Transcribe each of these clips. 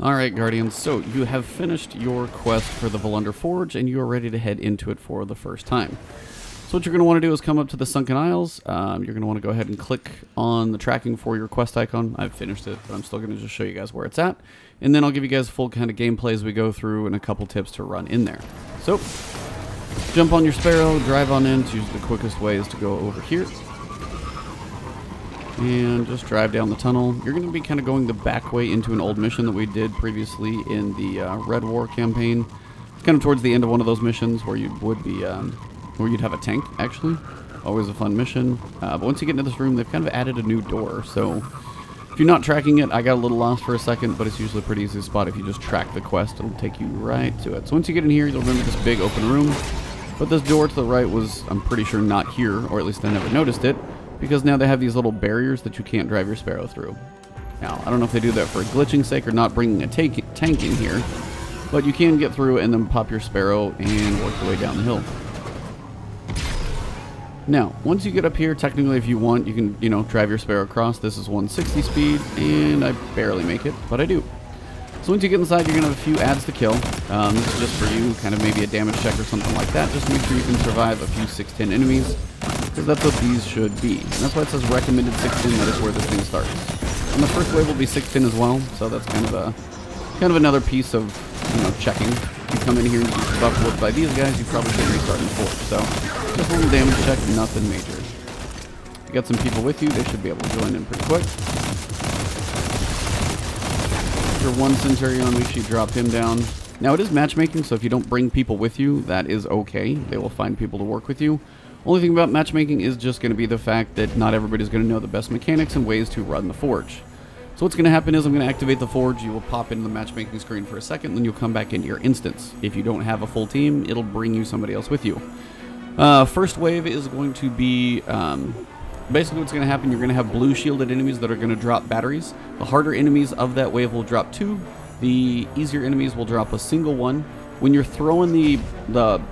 Alright, Guardians, so you have finished your quest for the Volundr Forge, and you are ready to head into it for the first time. So what you're going to want to do is come up to the Sunken Isles. You're going to want to go ahead and click on the tracking for your quest icon. I've finished it, but I'm still going to just show you guys where it's at. And then I'll give you guys full kind of gameplay as we go through and a couple tips to run in there. So, jump on your Sparrow, drive on in. It's usually the quickest way is to go over here. And just drive down the tunnel. You're going to be kind of going the back way into an old mission that we did previously in the Red War campaign. It's kind of towards the end of one of those missions where you would be, where you'd have a tank, actually. Always a fun mission. But once you get into this room, they've kind of added a new door. So if you're not tracking it, I got a little lost for a second, but it's usually a pretty easy spot. If you just track the quest, it'll take you right to it. So once you get in here, you'll remember this big open room. But this door to the right was, I'm pretty sure, not here, or at least I never noticed it. Because now they have these little barriers that you can't drive your Sparrow through. Now, I don't know if they do that for glitching sake or not bringing a tank in here, but you can get through and then pop your Sparrow and work your way down the hill. Now, once you get up here, technically if you want, you can, drive your Sparrow across. This is 160 speed, and I barely make it, but I do. So once you get inside, you're going to have a few ads to kill. This is just for you, kind of maybe a damage check or something like that. Just to make sure you can survive a few 610 enemies. Because that's what these should be. And that's why it says recommended 610, that is where this thing starts. And the first wave will be 610 as well, so that's kind of another piece of, checking. If you come in here and you get buff whooped by these guys, you probably should restart in Forge. So, just a little damage check, nothing major. If you got some people with you, they should be able to join in pretty quick. After one Centurion, we should drop him down. Now, it is matchmaking, so if you don't bring people with you, that is okay. They will find people to work with you. Only thing about matchmaking is just going to be the fact that not everybody's going to know the best mechanics and ways to run the Forge. So what's going to happen is I'm going to activate the Forge, you will pop into the matchmaking screen for a second, then you'll come back into your instance. If you don't have a full team, it'll bring you somebody else with you. First wave is going to be, basically what's going to happen, you're going to have blue shielded enemies that are going to drop batteries. The harder enemies of that wave will drop 2, the easier enemies will drop a single one. When you're throwing the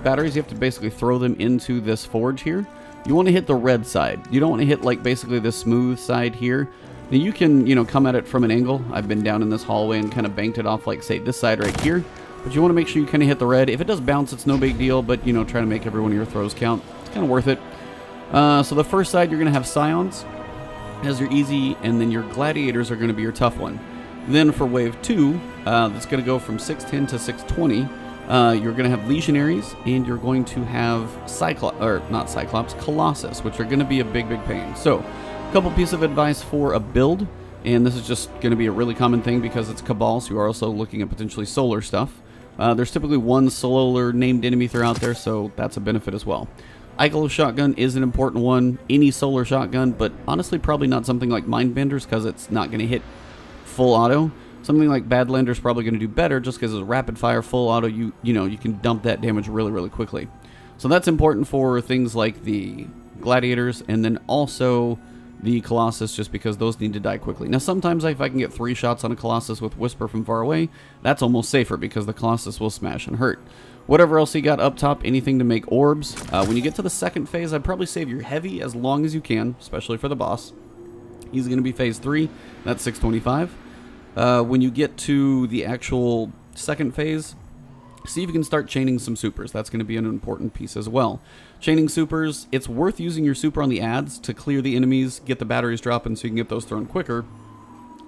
batteries, you have to basically throw them into this Forge here. You want to hit the red side. You don't want to hit like basically the smooth side here. Now you can, come at it from an angle. I've been down in this hallway and kind of banked it off like, say, this side right here. But you want to make sure you kind of hit the red. If it does bounce, it's no big deal, but, try to make every one of your throws count. It's kind of worth it. So the first side, you're going to have Psions as your easy, and then your Gladiators are going to be your tough one. Then for wave 2, that's going to go from 610 to 620. You're going to have Legionaries, and you're going to have Colossus, which are going to be a big, big pain. So, a couple pieces of advice for a build, and this is just going to be a really common thing because it's Cabal, so you are also looking at potentially solar stuff. There's typically one solar named enemy throughout there, so that's a benefit as well. Eichel's shotgun is an important one, any solar shotgun, but honestly probably not something like Mindbender's because it's not going to hit full auto. Something like Badlander's probably going to do better just because it's rapid fire, full auto, you can dump that damage really, really quickly. So that's important for things like the Gladiators and then also the Colossus just because those need to die quickly. Now sometimes if I can get 3 shots on a Colossus with Whisper from far away, that's almost safer because the Colossus will smash and hurt. Whatever else you got up top, anything to make orbs. When you get to the second phase, I'd probably save your heavy as long as you can, especially for the boss. He's going to be phase 3, that's 625. When you get to the actual second phase, see if you can start chaining some supers. That's going to be an important piece as well. Chaining supers, it's worth using your super on the ads to clear the enemies, get the batteries dropping so you can get those thrown quicker.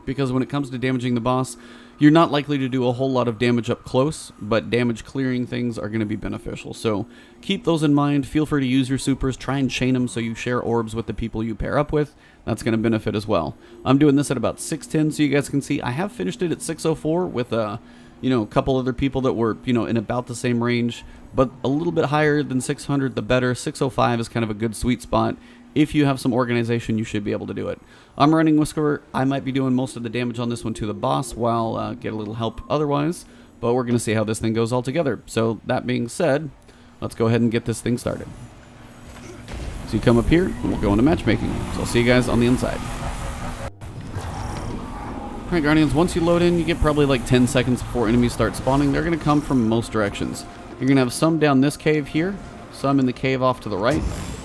Because when it comes to damaging the boss, you're not likely to do a whole lot of damage up close, but damage clearing things are going to be beneficial. So keep those in mind. Feel free to use your supers. Try and chain them so you share orbs with the people you pair up with. That's going to benefit as well. I'm doing this at about 610 so you guys can see. I have finished it at 604 with a couple other people that were, in about the same range, but a little bit higher than 600, the better. 605 is kind of a good sweet spot. If you have some organization, you should be able to do it. I'm running Whisper. I might be doing most of the damage on this one to the boss while get a little help otherwise, but we're going to see how this thing goes all together. So that being said, let's go ahead and get this thing started. So you come up here, and we'll go into matchmaking. So I'll see you guys on the inside. Alright, Guardians, once you load in, you get probably like 10 seconds before enemies start spawning. They're going to come from most directions. You're going to have some down this cave here, some in the cave off to the right.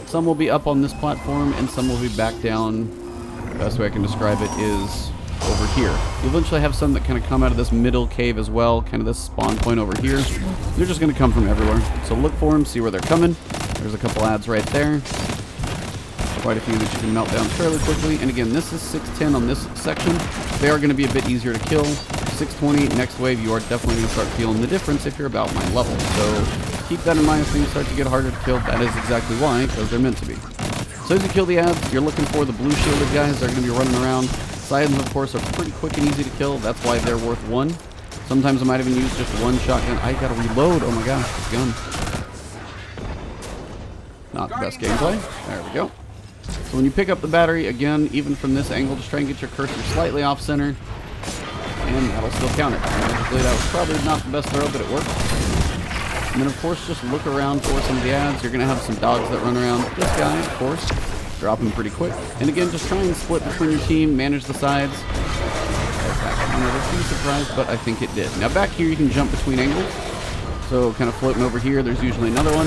Some will be up on this platform, and some will be back down. The best way I can describe it is over over here. You eventually have some that kind of come out of this middle cave as well, kind of this spawn point over here. They're just going to come from everywhere. So look for them, see where they're coming. There's a couple ads right there. Quite a few that you can melt down fairly quickly. And again, this is 610 on this section. They are going to be a bit easier to kill. 620, next wave, you are definitely going to start feeling the difference if you're about my level. So keep that in mind as things start to get harder to kill. That is exactly why, because they're meant to be. So as you kill the ads, you're looking for the blue shielded guys. They're going to be running around. Scythens, of course, are pretty quick and easy to kill. That's why they're worth 1. Sometimes I might even use just 1 shotgun. I got to reload. Oh my gosh, this gun. Not the best gameplay. There we go. So when you pick up the battery, again, even from this angle, just try and get your cursor slightly off center. And that'll still count it. Magically, that was probably not the best throw, but it worked. And then, of course, just look around for some of the ads. You're going to have some dogs that run around. This guy, of course, drop him pretty quick. And again, just try and split between your team, manage the sides. I'm never too surprised, but I think it did. Now, back here, you can jump between angles. So, kind of floating over here, there's usually another one.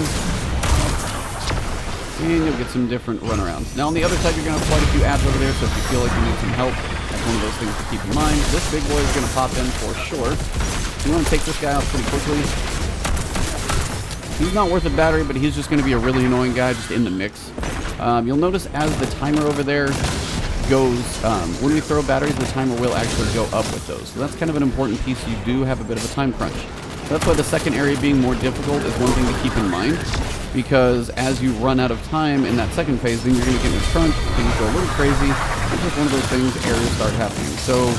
And you'll get some different runarounds. Now, on the other side, you're going to have quite a few ads over there, so if you feel like you need some help, that's one of those things to keep in mind. This big boy is going to pop in for sure. You want to take this guy out pretty quickly. He's not worth a battery, but he's just going to be a really annoying guy just in the mix. You'll notice as the timer over there goes, when we throw batteries, the timer will actually go up with those. So that's kind of an important piece. You do have a bit of a time crunch. That's why the second area being more difficult is one thing to keep in mind. Because as you run out of time in that second phase, then you're going to get in a crunch, things go a little crazy. It's just one of those things, areas start happening. So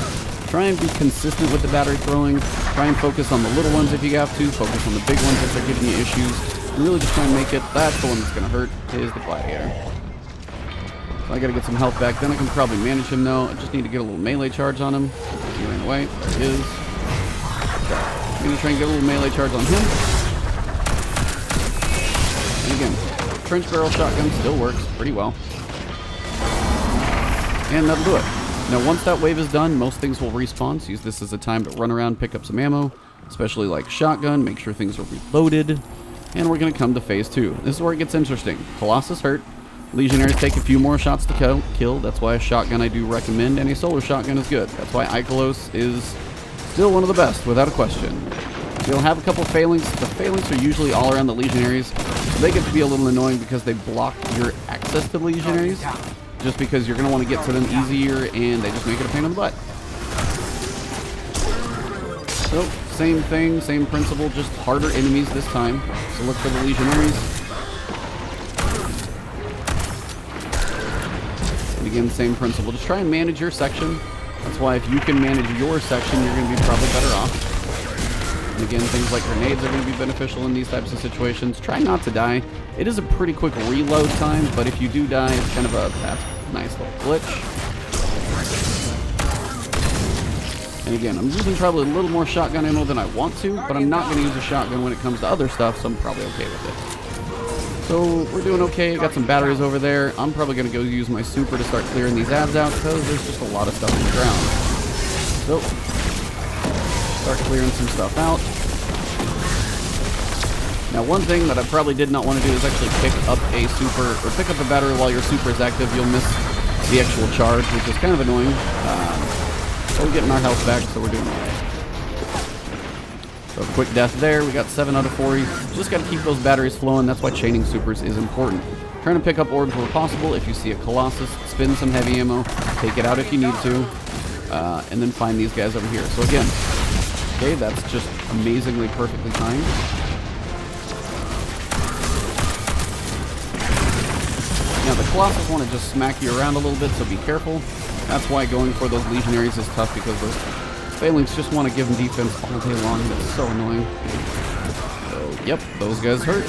try and be consistent with the battery throwing. Try and focus on the little ones if you have to. Focus on the big ones if they're giving you issues. And really just try and make it. That's the one that's going to hurt, is the Gladiator. So I got to get some health back. Then I can probably manage him, though. I just need to get a little melee charge on him. He ran away. There he is. Okay. I'm going to try and get a little melee charge on him. And again, trench barrel shotgun still works pretty well. And that'll do it. Now, once that wave is done, most things will respawn. So use this as a time to run around, pick up some ammo, especially like shotgun, make sure things are reloaded. And we're going to come to phase 2. This is where it gets interesting. Colossus hurt. Legionaries take a few more shots to kill. That's why a shotgun I do recommend, and a solar shotgun is good. That's why Colossus is still one of the best, without a question. So you'll have a couple Phalanx. The Phalanx are usually all around the Legionaries. So they get to be a little annoying because they block your access to the Legionaries. Just because you're going to want to get to them easier, and they just make it a pain in the butt. So, same thing, same principle, just harder enemies this time. So look for the Legionaries. And again, same principle. Just try and manage your section. That's why if you can manage your section, you're going to be probably better off. And again, things like grenades are going to be beneficial in these types of situations. Try not to die. It is a pretty quick reload time, but if you do die, it's kind of a nice little glitch. And again, I'm using probably a little more shotgun ammo than I want to, but I'm not going to use a shotgun when it comes to other stuff, so I'm probably okay with it. So we're doing okay. Got some batteries over there. I'm probably going to go use my super to start clearing these ads out because there's just a lot of stuff on the ground. So start clearing some stuff out. Now, one thing that I probably did not want to do is actually pick up a super, or pick up a battery while your super is active. You'll miss the actual charge, which is kind of annoying. So we're getting our health back, so we're doing alright. So quick death there. We got 7 out of 4. Just got to keep those batteries flowing. That's why chaining supers is important. Trying to pick up orbs where possible. If you see a Colossus, spin some heavy ammo. Take it out if you need to. And then find these guys over here. So again, okay, that's just amazingly perfectly timed. Now, the Colossus want to just smack you around a little bit, so be careful. That's why going for those Legionaries is tough, because those Phalanx just want to give them defense all day long. That's so annoying. So, yep, those guys hurt.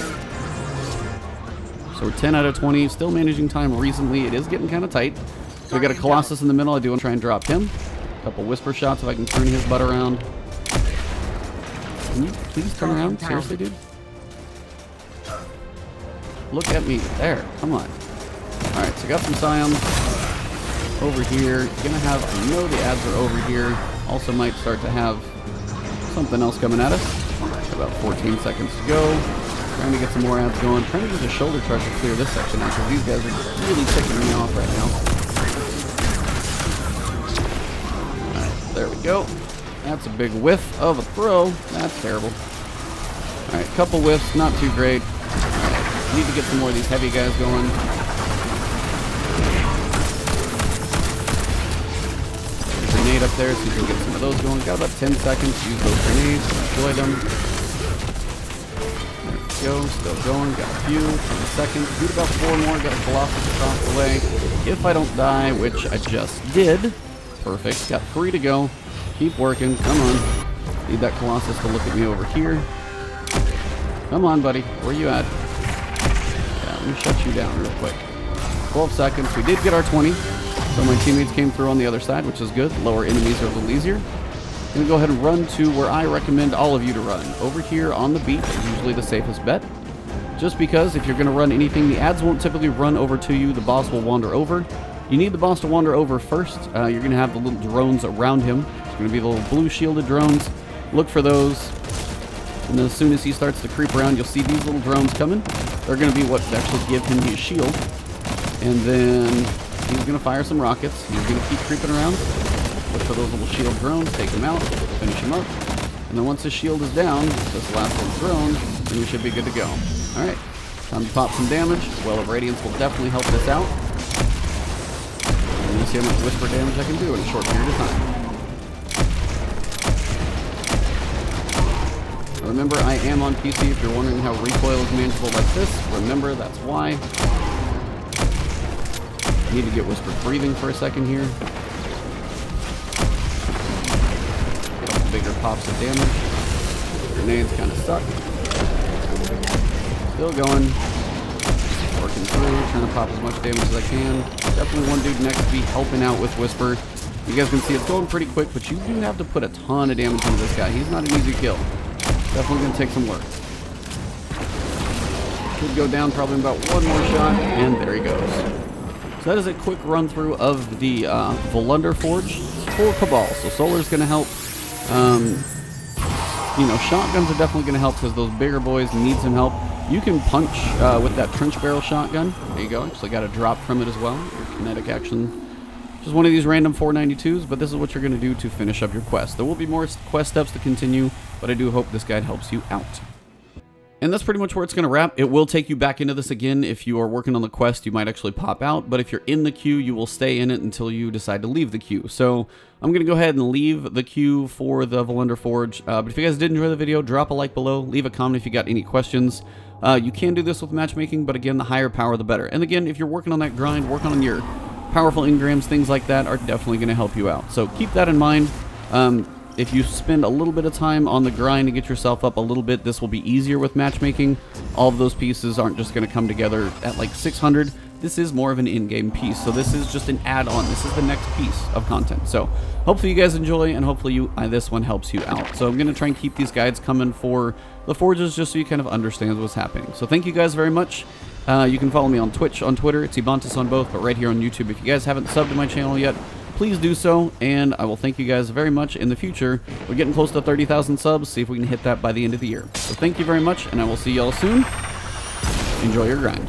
So we're 10 out of 20, still managing time recently. It is getting kind of tight. So we got a Colossus in the middle. I do want to try and drop him. A couple whisper shots if I can turn his butt around. Can you please turn around? Seriously, dude? Look at me. There. Come on. Alright, so got some Psions over here. Gonna have, I know the ads are over here. Also might start to have something else coming at us. About 14 seconds to go. Trying to get some more ads going. Trying to use a shoulder charge to clear this section out, because these guys are really ticking me off right now. There we go. That's a big whiff of a throw. That's terrible. Alright, couple whiffs, not too great. Right, need to get some more of these heavy guys going. Grenade up there so you can get some of those going. Got about 10 seconds to use those grenades. Enjoy them. There we go. Still going. Got a few. 10 seconds. Shoot about 4 more. Got a Colossus across the way. If I don't die, which I just did. Perfect. Got 3 to go. Keep working. Come on. Need that Colossus to look at me over here. Come on, buddy. Where you at? Yeah, let me shut you down real quick. 12 seconds. We did get our 20. So my teammates came through on the other side, which is good. Lower enemies are a little easier. I'm going to go ahead and run to where I recommend all of you to run. Over here on the beach is usually the safest bet. Just because if you're going to run anything, the ads won't typically run over to you. The boss will wander over. You need the boss to wander over first. You're going to have the little drones around him. It's going to be the little blue shielded drones. Look for those. And then as soon as he starts to creep around, you'll see these little drones coming. They're going to be what actually give him his shield. And then he's going to fire some rockets. He's going to keep creeping around. Look for those little shield drones. Take him out. Finish him up. And then once his shield is down, this last little drone, then we should be good to go. Alright. Time to pop some damage. Well of Radiance will definitely help this out. And you'll see how much whisper damage I can do in a short period of time. Remember, I am on PC. If you're wondering how recoil is manageable like this, remember, that's why. I need to get whispered breathing for a second here. Get some bigger pops of damage. Grenades kind of suck. Still going. Working through, trying to pop as much damage as I can. Definitely one dude next to be helping out with Whisper. You guys can see it's going pretty quick, but you do have to put a ton of damage into this guy. He's not an easy kill. Definitely going to take some work. Should go down probably in about one more shot, and there he goes. So that is a quick run through of the Volundr Forge for Cabal. So Solar's going to help. You know, shotguns are definitely going to help because those bigger boys need some help. You can punch with that trench barrel shotgun. There you go. Actually got a drop from it as well. Your kinetic action. Just one of these random 492s, but this is what you're going to do to finish up your quest. There will be more quest steps to continue, but I do hope this guide helps you out. And that's pretty much where it's going to wrap. It will take you back into this again. If you are working on the quest, you might actually pop out, but if you're in the queue, you will stay in it until you decide to leave the queue. So I'm going to go ahead and leave the queue for the Volundr Forge. But if you guys did enjoy the video, drop a like below, leave a comment if you got any questions. You can do this with matchmaking, but again, the higher power, the better. And again, if you're working on that grind, working on your powerful engrams, things like that are definitely going to help you out. So keep that in mind. If you spend a little bit of time on the grind to get yourself up a little bit, this will be easier with matchmaking. All of those pieces aren't just going to come together at like 600. This is more of an in-game piece, so this is just an add-on. This is the next piece of content. So hopefully you guys enjoy, and hopefully this one helps you out. So I'm going to try and keep these guides coming for the forges just so you kind of understand what's happening. So thank you guys very much. You can follow me on Twitch, on Twitter. It's Ebontis on both, but right here on YouTube. If you guys haven't subbed to my channel yet, please do so, and I will thank you guys very much in the future. We're getting close to 30,000 subs. See if we can hit that by the end of the year. So thank you very much, and I will see y'all soon. Enjoy your grind.